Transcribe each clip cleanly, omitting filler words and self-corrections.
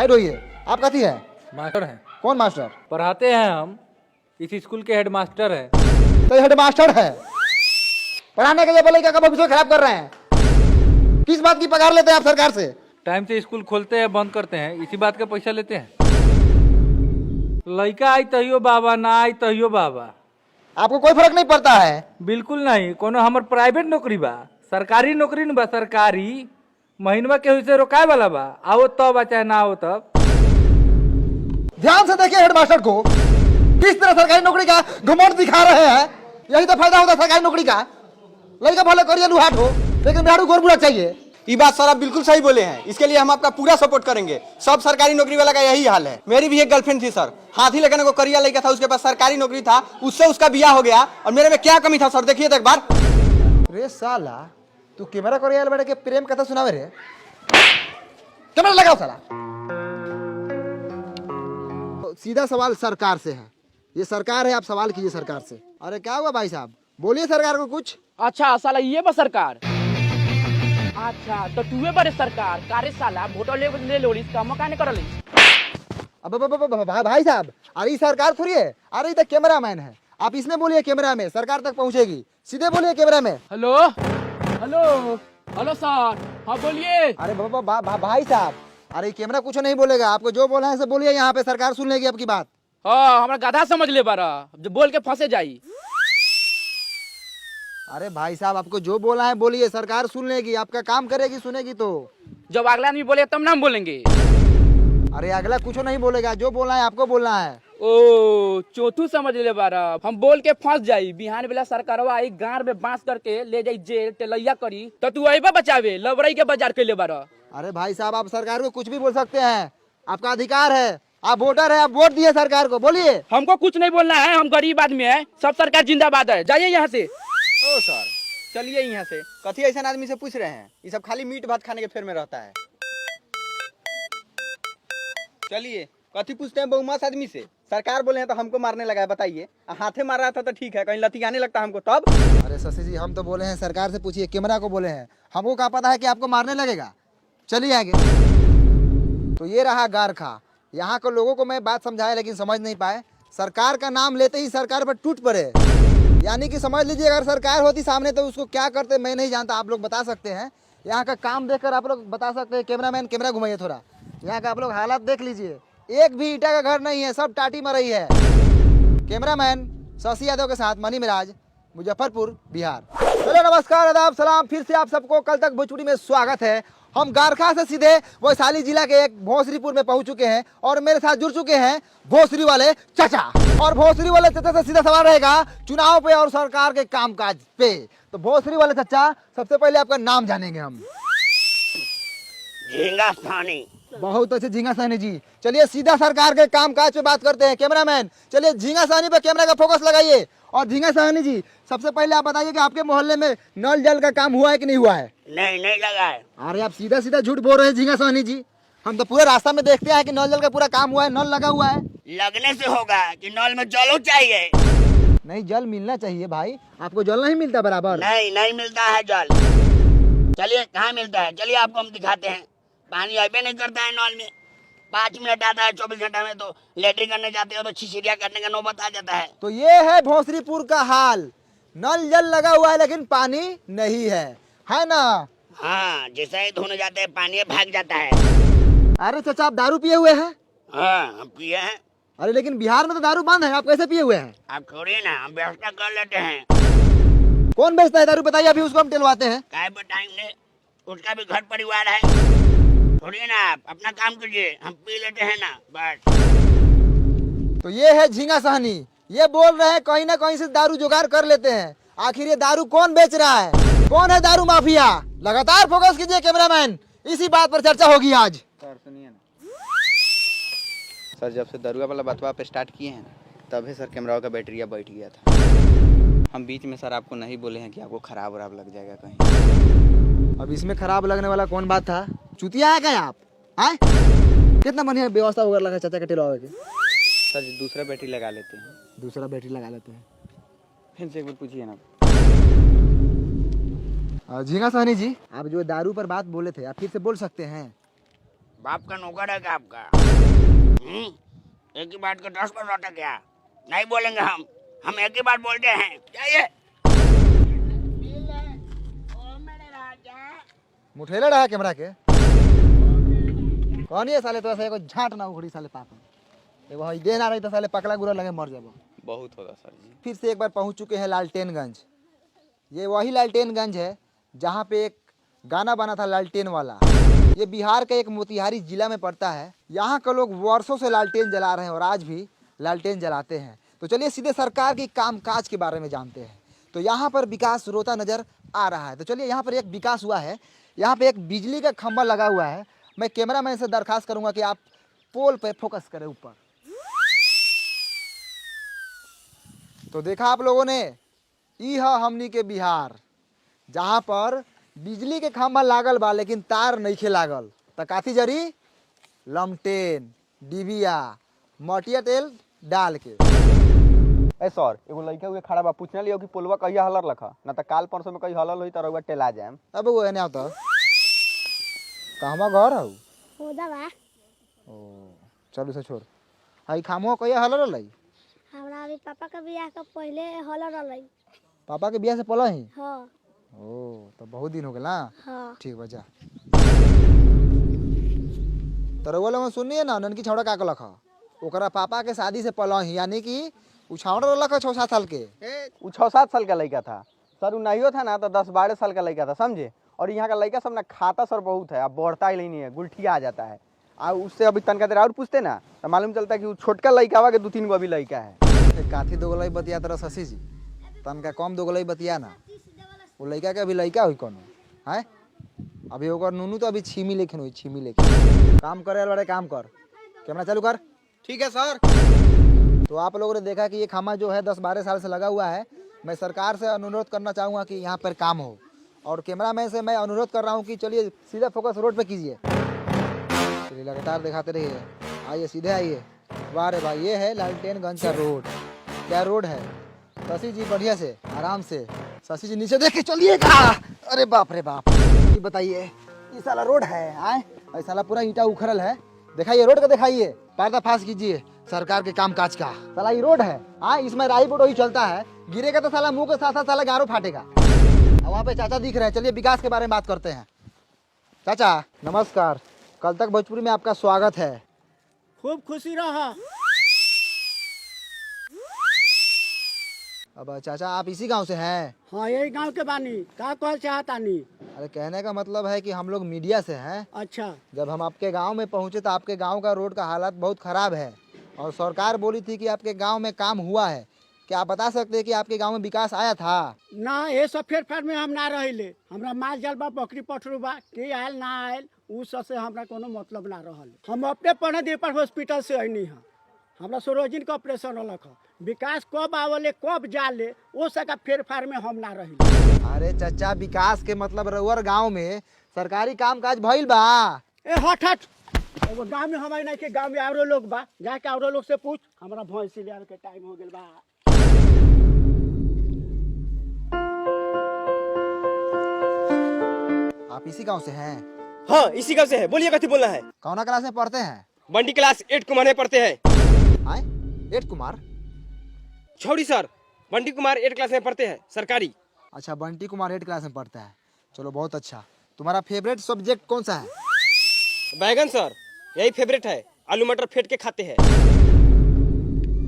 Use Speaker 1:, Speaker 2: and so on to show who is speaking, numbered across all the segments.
Speaker 1: Side होइए। आप कथी है?
Speaker 2: मास्टर हैं।
Speaker 1: कौन मास्टर?
Speaker 2: पढ़ाते हैं हम, इस स्कूल के हेडमास्टर है।
Speaker 1: तो ये हेडमास्टर है, पढ़ाने के लिए बोले क्या भविष्य खराब कर रहे हैं? किस बात की पगार लेते हैं आप सरकार से?
Speaker 2: टाइम से स्कूल खोलते हैं बंद करते हैं, इसी बात का पैसा लेते हैं। लड़का आई तहियो बाबा, ना आई तहियो बाबा।
Speaker 1: आपको कोई फर्क नहीं पड़ता है?
Speaker 2: बिल्कुल नहीं। कोनो हमर प्राइवेट नौकरी बा, सरकारी नौकरी न बा। सरकारी महीनवा केहू से रोकाए वाला बा, आओ तब आ चाहे ना आओ तब।
Speaker 1: ध्यान से देखिए हेडमास्टर को, किस तरह सरकारी नौकरी का घमंड दिखा रहे हैं। यही तो फायदा होता है सरकारी नौकरी का। लड़का भले करिए लुहाट हो, लेकिन बिहारू गोर बुरा चाहिए।
Speaker 3: ये बात सर आप बिल्कुल सही बोले हैं। इसके लिए हम आपका पूरा सपोर्ट करेंगे। सब सरकारी नौकरी वाला का यही हाल है। मेरी भी एक गर्लफ्रेंड थी सर, हाथी लगने को करिया लड़का था, उसके पास सरकारी नौकरी था, उससे उसका ब्याह हो गया। और मेरे में क्या कमी था सर, देखिए तो एक बार।
Speaker 1: रे साला, तू कैमरा करिया बैठ के प्रेम कथा सुनावे रे। कैमरा लगाओ साला। सीधा सवाल सरकार से है, ये सरकार है, आप सवाल कीजिए सरकार से। अरे क्या हुआ भाई साहब, बोलिए सरकार को कुछ।
Speaker 4: अच्छा साला ये बा सरकार। अच्छा तो तूए बड़े सरकार कारे साला वोट ले लो इसका मकान कर ली।
Speaker 1: अब भाई साहब, अरे सरकार थोड़ी है, अरे ये तो कैमरा मैन है। आप इसमें बोलिए, कैमरा में सरकार तक पहुंचेगी। सीधे बोलिए कैमरा में।
Speaker 4: हेलो हेलो हेलो सर, हाँ बोलिए।
Speaker 1: अरे भाई साहब, अरे कैमरा कुछ नहीं बोलेगा, आपको जो बोला है सब बोलिए, यहाँ पे सरकार सुन लेगी आपकी बात।
Speaker 4: हाँ हमारा गधा समझ ले बारा, जो बोल के फंसे जाई।
Speaker 1: अरे भाई साहब, आपको जो बोला है बोलिए, सरकार सुन लेगी, आपका काम करेगी, सुनेगी तो।
Speaker 4: जब अगला आदमी बोले तब नाम बोलेंगे।
Speaker 1: अरे अगला कुछ नहीं बोलेगा, जो बोलना है आपको बोलना है।
Speaker 4: ओ चौथू समझ ले बारा, हम बोल के फंस जाई। बिहान बेला सरकारवा आई गांव में बांस करके ले जाई जेल टेलैया करी, तो तू अइबा बचावे लवरई के बाजार के ले बारा।
Speaker 1: अरे भाई साहब, आप सरकार को कुछ भी बोल सकते हैं, आपका अधिकार है, आप वोटर है, आप वोट दिए सरकार को, बोलिए।
Speaker 4: हमको कुछ नहीं बोलना है, हम गरीब आदमी है, सब सरकार जिंदाबाद है। जाइए यहाँ से।
Speaker 3: ओ सर चलिए यहाँ से। कथी ऐसा आदमी से पूछ रहे हैं, ये सब खाली मीट भात खाने के फेर में रहता है। चलिए, कथी पूछते हैं बहुमत आदमी से? सरकार बोले हैं तो हमको मारने लगा है, बताइए। हाथे मार रहा था तो ठीक है, कहीं लतियाने लगता हमको तब।
Speaker 1: अरे शशि जी, हम तो बोले हैं सरकार से पूछिए, कैमरा को बोले हैं, हमको क्या पता है कि आपको मारने लगेगा। चलिए आगे। तो ये रहा गारखा। यहाँ के लोगों को मैं बात समझाया लेकिन समझ नहीं पाए। सरकार का नाम लेते ही सरकार पर टूट पड़े। यानी कि समझ लीजिए, अगर सरकार होती सामने तो उसको क्या करते मैं नहीं जानता, आप लोग बता सकते हैं। यहाँ का काम देखकर आप लोग बता सकते हैं। कैमरामैन कैमरा घुमाइए थोड़ा, यहाँ का आप लोग हालात देख लीजिए। एक भी ईटा का घर नहीं है, सब टाटी मरई है। कैमरामैन शशि यादव के साथ मनी मिराज, मुजफ्फरपुर, बिहार। चलो नमस्कार, आदाब, सलाम, फिर से आप सबको कल तक भोजपुरी में स्वागत है। हम गारखा से सीधे वैशाली जिला के एक भोसरीपुर में पहुंच चुके हैं और मेरे साथ जुड़ चुके हैं भोसरी वाले चाचा। और भोसरी वाले चाचा से सीधा सवाल रहेगा चुनाव पे और सरकार के कामकाज पे। तो भोसरी वाले चाचा, सबसे पहले आपका नाम जानेंगे हम।
Speaker 5: झींगा सानी।
Speaker 1: बहुत अच्छे झींगा सानी जी। चलिए सीधा सरकार के कामकाज पे बात करते हैं। कैमरामैन चलिए झींगा सानी पे कैमरा का फोकस लगाइए। और झींगा सानी जी, सबसे पहले आप बताइए कि आपके मोहल्ले में नल जल का काम हुआ है कि नहीं हुआ है?
Speaker 5: नहीं लगा है।
Speaker 1: अरे आप सीधा सीधा झूठ बोल रहे हैं झींगा सानी जी। हम तो पूरे रास्ता में देखते हैं कि नल जल का पूरा काम हुआ है, नल लगा हुआ है।
Speaker 5: लगने से होगा कि नल में जल चाहिए।
Speaker 1: नहीं, जल मिलना चाहिए भाई, आपको जल नहीं मिलता बराबर।
Speaker 5: नहीं मिलता है जल। चलिए कहाँ मिलता है, चलिए आपको हम दिखाते हैं। पानी अबे नहीं करता है नल में, 5 मिनट आता है 24 घंटा में। तो लेटरिन करने जाते हो तो छिछिरिया करने का नौबत आ जाता है।
Speaker 1: तो ये है भोसरीपुर का हाल। नल जल लगा हुआ है लेकिन पानी नहीं है ना?
Speaker 5: हाँ, जैसे ही धोने जाते हैं पानी भाग जाता है।
Speaker 1: अरे चाचा, आप दारू पिए हुए हैं?
Speaker 5: हाँ हम पिए हैं।
Speaker 1: अरे लेकिन बिहार में तो दारू बंद है, आप कैसे पिए हुए हैं?
Speaker 5: आप छोड़िए ना, हम व्यवस्था कर लेते हैं।
Speaker 1: कौन बेचता है दारू बताइए, अभी उसको हम टिलवाते हैं।
Speaker 5: काय बताएंगे, उसका भी घर परिवार है। छोड़िए ना, आप अपना काम कीजिए, हम पी लेते हैं ना बस।
Speaker 1: तो ये है झींगा सहनी, ये बोल रहे हैं कहीं ना कहीं से दारू जुगाड़ कर लेते हैं। आखिर ये दारू कौन बेच रहा है, कौन है दारू माफिया? लगातार फोकस कीजिए कैमरामैन, इसी बात पर चर्चा होगी आज।
Speaker 3: सर सुनिए ना सर, जब से दरुआ वाला बतवा पे स्टार्ट किए हैं तभी सर कैमरा का बैटरिया बैठ गया था। हम बीच में सर आपको नहीं बोले हैं कि आपको खराब वराब लग जाएगा कहीं।
Speaker 1: अब इसमें खराब लगने वाला कौन बात था? चुतिया है क्या आप? आए कितना बढ़िया व्यवस्था वगैरह लगा चाचा के टिलवावे के।
Speaker 3: सर दूसरा बैटरी लगा लेते हैं।
Speaker 1: दूसरा बैटरी लगा लेते हैं।
Speaker 3: फिर से एक बार पूछिए ना।
Speaker 1: झींगा सहनी जी, आप जो दारू पर बात बोले थे, आप फिर से बोल सकते हैं?
Speaker 5: बाप का नौकर है क्या आपका? एक ही बात को 10 बार लौटा क्या? नहीं बोलेंगे हम एक ही बात बोलते हैं। जाइए।
Speaker 1: मुठेला रहा कैमरा के कौन ये साले तो ऐसा एगो झाट ना उखड़ी साले पाप एगो हई दे ना रही तो साले पकड़ा गुरा लगे मर जाबो।
Speaker 3: बहुत होगा सर जी।
Speaker 1: फिर से एक बार पहुंच चुके हैं लालटेनगंज। ये वही लालटेनगंज है जहाँ पे एक गाना बना था लालटेन वाला। ये बिहार का एक मोतिहारी जिला में पड़ता है। यहाँ के लोग वर्षों से लालटेन जला रहे हैं और आज भी लालटेन जलाते हैं। तो चलिए सीधे सरकार की कामकाज के बारे में जानते हैं। तो यहाँ पर विकास रोता नजर आ रहा है। तो चलिए यहाँ पर एक विकास हुआ है। यहाँ पे एक बिजली का खंभा लगा हुआ है। मैं कैमरामैन से दरखास्त करूंगा कि आप पोल पे फोकस करें ऊपर। तो देखा आप लोगों ने, ई है हमनी के बिहार जहाँ पर बिजली के खंभा लागल बा लेकिन तार नइखे लागल। त काथी जरी लमटेन डिबिया मटिया तेल डाल के।
Speaker 3: ए सर एगो लड़का हुए खड़ा बा, पूछने लियो कि पुलवा कहिया हलर लखा ना तो काल परसों में कहीं हलल होई त रउआ टेला जाएम।
Speaker 1: अब वो एने आवता कहवा घर हऊ
Speaker 6: होदा बा
Speaker 1: ओ चलू से छोड़। हई खामो कहिया हलर लई
Speaker 6: हमरा अभी पापा का बियाह का पहले हल रहलै।
Speaker 1: पापा के बियाह से पहले ही।
Speaker 6: हाँ
Speaker 1: ओ तो बहुत दिन हो गया ना।
Speaker 6: हाँ
Speaker 1: ठीक बा जा। तो रउआ लोग सुनिए ना ननकी छौड़ा का लखा ओकरा पापा के शादी से पहले ही यानी कि उ छौड़ा लखा 6-7 साल के।
Speaker 3: वो 6-7 साल का लड़का था सर। उ नहीं था ना तो 10-12 साल का लड़का था समझे। और यहाँ का लड़का सब ना खाता सर बहुत है, अब बढ़ता ही नहीं है, गुलठिया आ जाता है। आ उससे अभी तनका देर और पूछते ना तो मालूम चलता है कि वो छोटका लड़का के 2-3 गो अभी लड़का है।
Speaker 1: काथी दोगलई बतिया तरह शशि जी तनका कम दोगलई बतिया ना। वो लड़का के अभी लड़का हुई कोनो है अभी ओकर नूनू तो अभी छीमी लेखन हुई छीमी लेखन। काम करे वाले काम कर कैमरा चालू कर।
Speaker 3: ठीक है सर।
Speaker 1: तो आप लोगों ने देखा कि ये खामा जो है 10-12 साल से लगा हुआ है। मैं सरकार से अनुरोध करना चाहूँगा कि यहाँ पर काम हो और कैमरामैन से मैं अनुरोध कर रहा हूँ कि चलिए सीधा फोकस रोड पे कीजिए। चलिए लगातार दिखाते रहिए। आइए सीधे आइए। वाह रे भाई ये है लालटेनगंज का रोड। क्या रोड है शशि जी बढ़िया से आराम से। शशि जी नीचे देख के चलिएगा। अरे बाप रे बाप ये बताइए ये साला रोड है आए ये साला पूरा ईंटा उखड़ल है। दिखाइए रोड का दिखाइए पर्दाफाश कीजिए सरकार के काम काज का। साला ये रोड है हाँ इसमें राई बोट वही चलता है गिरेगा तो साला मुंह के साथ साथ साला गारो फाटेगा। वहाँ पे चाचा दिख रहे हैं। चलिए विकास के बारे में बात करते हैं। चाचा नमस्कार कल तक भोजपुरी में आपका स्वागत है।
Speaker 7: खूब खुशी रहा।
Speaker 1: अब चाचा आप इसी गांव से हैं?
Speaker 7: हाँ यही गांव के बानी का कहल चाहतानी।
Speaker 1: अरे कहने का मतलब है कि हम लोग मीडिया से हैं।
Speaker 7: अच्छा
Speaker 1: जब हम आपके गांव में पहुंचे तो आपके गांव का रोड का हालत बहुत खराब है और सरकार बोली थी कि आपके गांव में काम हुआ है। क्या आप बता सकते हैं कि आपके गांव में विकास आया था?
Speaker 7: ना ये सब फेर फार में हम ना रहिले। हमरा माल जाल बा बकरी पठरू बा के आयल ना आयल उ सब से हमरा कोनो मतलब ना रहल। हम अपने पढ़े दीपर हॉस्पिटल से अइनी है। हमरा सरोजिन का ऑपरेशन होलक है। विकास कब आवले कब जाले वो सका फेर फार में हम ना रहिले।
Speaker 1: अरे चाचा विकास के मतलब रउअर गांव में सरकारी काम काज भइल बा?
Speaker 7: ए हट हट एगो गांव में हमारे नहीं के गांव में औरो लोग बा जाके औरो लोग से पूछ। हमरा भैंसी ले के टाइम हो गेल बा।
Speaker 1: आप इसी गांव से हैं?
Speaker 3: हाँ इसी गाँव से है। बोलिए कथी बोलना है।
Speaker 1: कौना क्लास में पढ़ते हैं?
Speaker 3: बंडी क्लास 8 कुमार में पढ़ते हैं।
Speaker 1: आए 8 कुमार?
Speaker 3: छोड़ी सर बंडी कुमार 8 क्लास में पढ़ते हैं सरकारी।
Speaker 1: अच्छा बंटी कुमार 8 क्लास में पढ़ता है। चलो बहुत अच्छा। तुम्हारा फेवरेट सब्जेक्ट कौन सा है?
Speaker 3: बैगन सर यही फेवरेट है। आलू मटर फेंट के खाते हैं।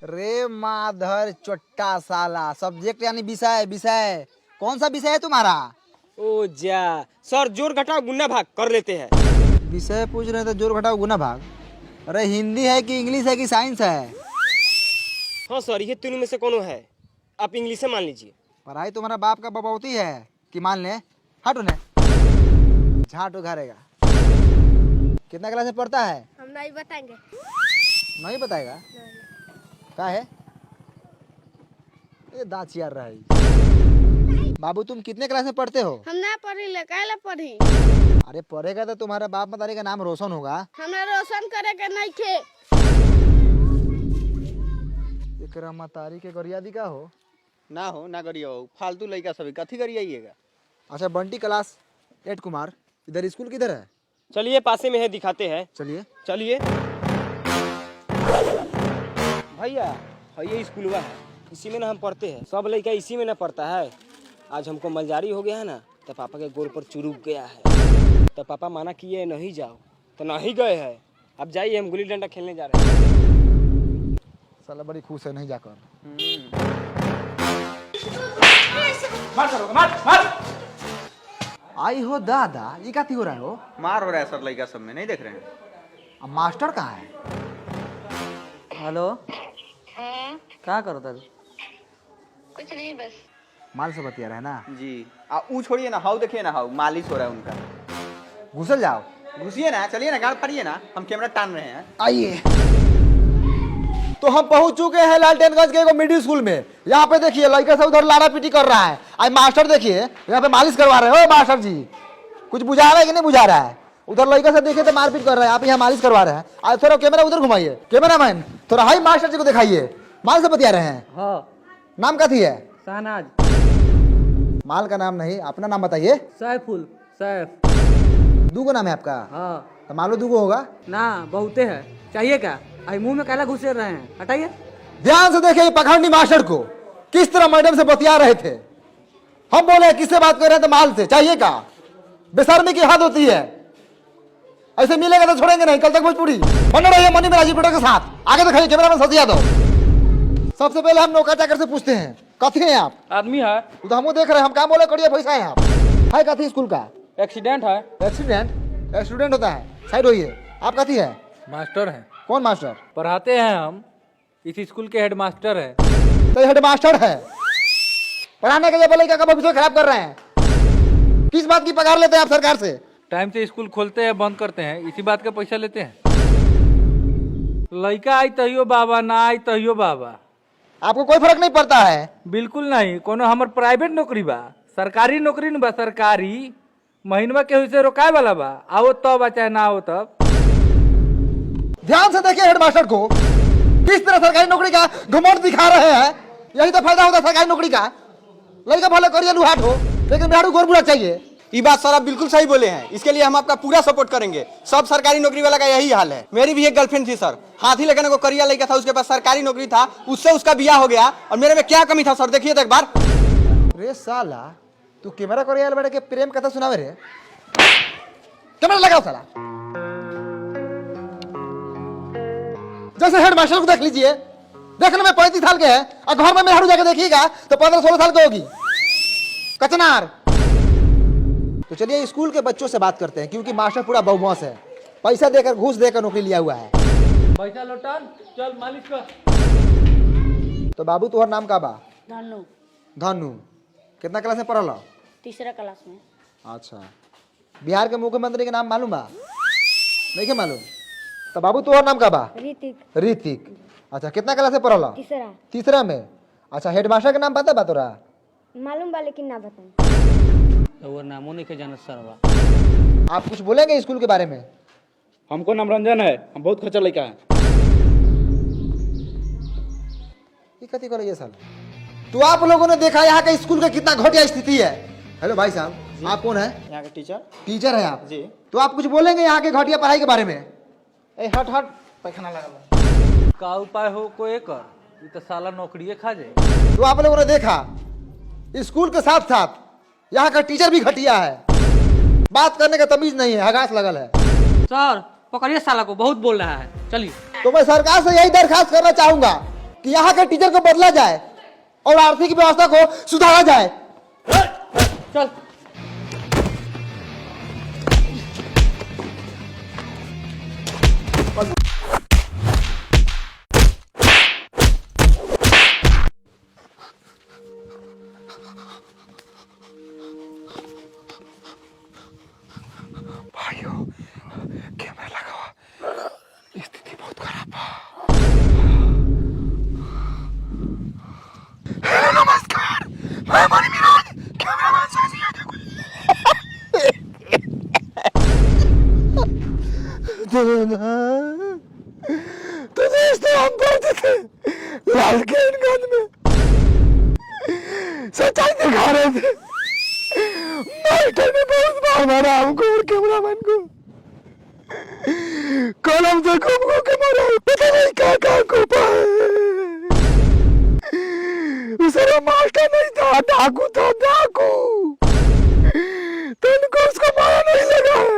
Speaker 1: रे माधर चोट्टा साला सब्जेक्ट यानी विषय। विषय कौन सा विषय है तुम्हारा?
Speaker 3: ओ जा सर जोर घटाओ गुना भाग कर लेते हैं।
Speaker 1: विषय पूछ रहे थे जोर घटाओ गुना भाग। अरे हिंदी है कि इंग्लिश है कि साइंस है?
Speaker 3: हाँ सर ये तीनों में से कौन है। आप इंग्लिश से मान लीजिए।
Speaker 1: पढ़ाई तुम्हारा बाप का बबौती है कि मान ले। हट उन्हें झाट उघारेगा। कितना क्लास में पढ़ता है?
Speaker 6: हम नहीं बताएंगे।
Speaker 1: नहीं बताएगा क्या है? ये दांत चियार रहा है। बाबू तुम कितने क्लास में पढ़ते हो?
Speaker 6: हम ना पढ़ी ले काहे पढ़ी।
Speaker 1: अरे पढ़ेगा तो तुम्हारा बाप मतारी का नाम रोशन होगा।
Speaker 6: हमरा रोशन करे के नहीं थे।
Speaker 1: एकरा मतारी के गरियादी का हो
Speaker 3: ना हो ना करिए फालतू लड़का सभी कथी करिएगा।
Speaker 1: अच्छा बंटी क्लास 8 कुमार इधर स्कूल किधर है?
Speaker 3: चलिए पासे में है, दिखाते हैं।
Speaker 1: चलिए।
Speaker 3: चलिए भैया, ये स्कूलवा है, इसी में ना हम पढ़ते हैं। सब लड़का इसी में ना पढ़ता है। आज हमको मलजारी हो गया है ना, तो पापा के गोल पर चुरुक गया है। तो पापा माना किए नहीं जाओ, तो नहीं गए हैं। अब जाइए, हम गुल्ली डंडा खेलने जा रहे हैं।
Speaker 1: साला बड़ी खुश है नहीं जाकर।
Speaker 2: मार करोगे, मार।
Speaker 1: आई हो दादा, ये क्या हो रहा है हो?
Speaker 3: मार हो रहा है सर लड़का सब में, नहीं देख रहे हैं?
Speaker 1: अब मास्टर कहाँ है?
Speaker 8: हेलो, क्या करो तब?
Speaker 6: कुछ नहीं, बस
Speaker 1: माल से बतिया रहे ना
Speaker 3: जी। ऊ छोड़िए ना, हाउ देखिए ना, हाउ मालिश हो रहा है उनका।
Speaker 1: घुसल जाओ।
Speaker 3: घुसिए ना, चलिए ना, गाड़ फाड़िए ना, हम कैमरा टान रहे हैं।
Speaker 1: आइए। तो हम पहुंच चुके हैं लालटेनगंज के एगो मिडिल स्कूल में। यहाँ पे देखिए लड़का सब उधर लाड़ा पीटी कर रहा है। आज मास्टर देखिए यहाँ पे मालिश करवा रहे हो। मास्टर जी कुछ बुझा रहा है कि नहीं बुझा रहा है? उधर लड़का सब देखिए तो मारपीट कर रहा है, आप यहाँ मालिश करवा रहे हैं। आज थोड़ा कैमरा उधर घुमाइए, कैमरा मैन थोड़ा हाई मास्टर जी को दिखाइए। माल से बतिया रहे हैं।
Speaker 8: हाँ,
Speaker 1: नाम कथी है?
Speaker 8: शहनाज।
Speaker 1: माल का नाम नहीं, अपना नाम बताइए।
Speaker 8: सैफुल, सैफ।
Speaker 1: दूगो नाम है आपका?
Speaker 8: हाँ।
Speaker 1: तो मालो दूगो होगा
Speaker 8: ना, बहुते है। चाहिए क्या? आई मुंह में कैला घुसे रहे हैं, हटाइए।
Speaker 1: ध्यान से देखिए पखंडी मास्टर को किस तरह मैडम से बतिया रहे थे। हम बोले किससे बात कर रहे थे? माल से। चाहिए का? बेशर्मी की हद होती है। ऐसे मिलेगा तो छोड़ेंगे नहीं। कल तक भोजपुरी बने रहिए मनी में राजीव के साथ। आगे दिखाइए कैमरा में सतिया दो। सबसे पहले हम नौका चाकर से पूछते हैं, कथी हैं आप?
Speaker 2: आदमी है,
Speaker 1: तो हम देख रहे हैं, हम काम बोले करिए पैसा है आप है कथी स्कूल का?
Speaker 2: एक्सीडेंट है।
Speaker 1: एक्सीडेंट? स्टूडेंट होता है, साइड होइए। आप कथी है?
Speaker 2: मास्टर है,
Speaker 1: कौन मास्टर?
Speaker 2: पढ़ाते हैं हम, इस स्कूल के हेड मास्टर है।
Speaker 1: तो हेड मास्टर है, पढ़ाने के लिए बोले क्या भविष्य खराब कर रहे हैं? किस बात की पगार लेते हैं आप सरकार से?
Speaker 2: टाइम से स्कूल खोलते हैं, बंद करते हैं, इसी बात का पैसा लेते हैं। लड़का आई तहियो बाबा, ना आई तहियो बाबा।
Speaker 1: आपको कोई फर्क नहीं पड़ता है?
Speaker 2: बिल्कुल नहीं। कोनो हमर प्राइवेट नौकरी बा, सरकारी नौकरी न बा। सरकारी महीनवा के से रोकाए वाला बा। आओ तब चाहे ना आओ तब।
Speaker 1: ध्यान से देखिए हेड मास्टर को किस तरह सरकारी नौकरी का घमंड दिखा रहे हैं। यही तो फायदा होता है सरकारी नौकरी का। लड़का भले करिए लुहाट हो, लेकिन बिहार को बुरा चाहिए।
Speaker 3: ये बात सर आप बिल्कुल सही बोले हैं। इसके लिए हम आपका पूरा सपोर्ट करेंगे। सब सरकारी नौकरी वाला का यही हाल है। मेरी भी एक गर्लफ्रेंड थी सर, हाथी लेकर को करिया लड़का था, उसके पास सरकारी नौकरी था, उससे उसका बियाह हो गया। और मेरे में क्या कमी था सर, देखिए तो एक बार।
Speaker 1: रे साला तू कैमरा करिए बैठ के प्रेम कथा सुनावे रे। कैमरा लगाओ साला। जैसे हेड मास्टर को देख लीजिए, देखने में 35 साल के हैं और घर में मेहरारू जाके देखिएगा तो 15-16 साल के होगी। कचनार। तो चलिए स्कूल के बच्चों से बात करते हैं, क्योंकि मास्टर पूरा बहुमौस है। पैसा देकर, घूस देकर नौकरी लिया हुआ है।
Speaker 2: पैसा लौटान, चल मालिश कर।
Speaker 1: तो बाबू तुहर नाम का बा?
Speaker 6: धनु,
Speaker 1: धनु। कितना क्लास में पढ़ल?
Speaker 6: तीसरा क्लास में।
Speaker 1: अच्छा। बिहार के मुख्यमंत्री के नाम मालूम बा? नहीं के मालूम? तो बाबू तुहर नाम का बा?
Speaker 6: ऋतिक,
Speaker 1: ऋतिक। अच्छा, कितना क्लास में पढ़ल?
Speaker 6: तीसरा।
Speaker 1: तीसरा में। अच्छा, हेडमास्टर के नाम पता बा तोरा?
Speaker 6: मालूम बा लेकिन ना बताऊं।
Speaker 8: वो नामो नहीं के जानत सरवा।
Speaker 1: आप कुछ बोलेंगे स्कूल के बारे में?
Speaker 4: हमको नाम रंजन है, हम बहुत खर्चा लड़का है।
Speaker 1: ये कथी करे ये साला? तो आप लोगों ने देखा यहाँ के स्कूल का कितना घटिया स्थिति है। हेलो भाई साहब, आप कौन है?
Speaker 3: यहाँ के टीचर।
Speaker 1: टीचर है आप
Speaker 3: जी।
Speaker 1: तो आप कुछ बोलेंगे यहाँ के घटिया पढ़ाई के बारे में?
Speaker 3: ए हट हट, पैखाना लगा।
Speaker 2: का उपाय हो कोई कर, ये तो साला नौकरिये खा जाए।
Speaker 1: तो आप लोगों ने देखा स्कूल के साथ साथ यहाँ का टीचर भी घटिया है। बात करने का तमीज नहीं है, हगास लगल है।
Speaker 8: सर पकड़िए साला को, बहुत बोल रहा है। चलिए।
Speaker 1: तो मैं सरकार से यही दरखास्त करना चाहूंगा कि यहाँ के टीचर को बदला जाए और आर्थिक व्यवस्था को सुधारा जाए।
Speaker 8: चल।
Speaker 1: भाइयों कैमरा लगाओ, स्थिति बहुत खराब है। नमस्कार, मैं मणि मिराज, कैमरामैन साजी यादव। तो दोस्तों हम पहुंचे थे लालटेनगंज में, सच्चाई दिखा रहे थे। मास्टर ने बहुत मार मारा हमको और कैमरामैन को। कल हमसे घूम घूम के मारा, पता नहीं क्या को पाए। उसरा मास्टर नहीं था, डाकू था, डाकू। तो उनको उसको मारा नहीं लगा है।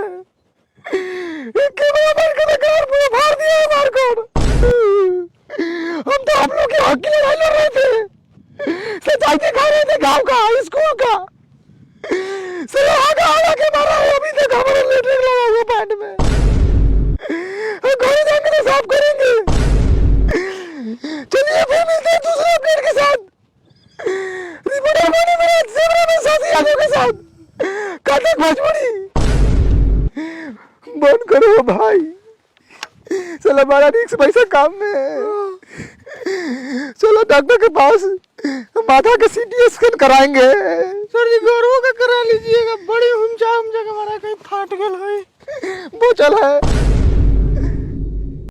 Speaker 1: एक कैमरा मार के तो कार पूरा फाड़ दिया है मार कर। हम तो हम लोग के हक की लड़ाई लड़ रहे थे, सच्चाई दिखा रहे थे गांव का, स्कूल का। सिर्फ आगा के मारा है, अभी तक हमारा लेटरिन लगा हुआ पैंट में। घोड़े जाएंगे तो साफ करेंगे। चलिए फिर मिलते हैं दूसरे अपडेट के साथ। रिपोर्टर बने मेरे ज़ेबरा में साथी यादों के साथ। कथक भोजपुरी बंद करो भाई, चलो हमारा रिक्स पैसा काम में है। चलो डॉक्टर के पास, माथा का सीटी स्कैन कराएंगे। सर जी गौरव का करा लीजिएगा, बड़ी हुमचा के हमारा कहीं फाट गया है। वो चल है।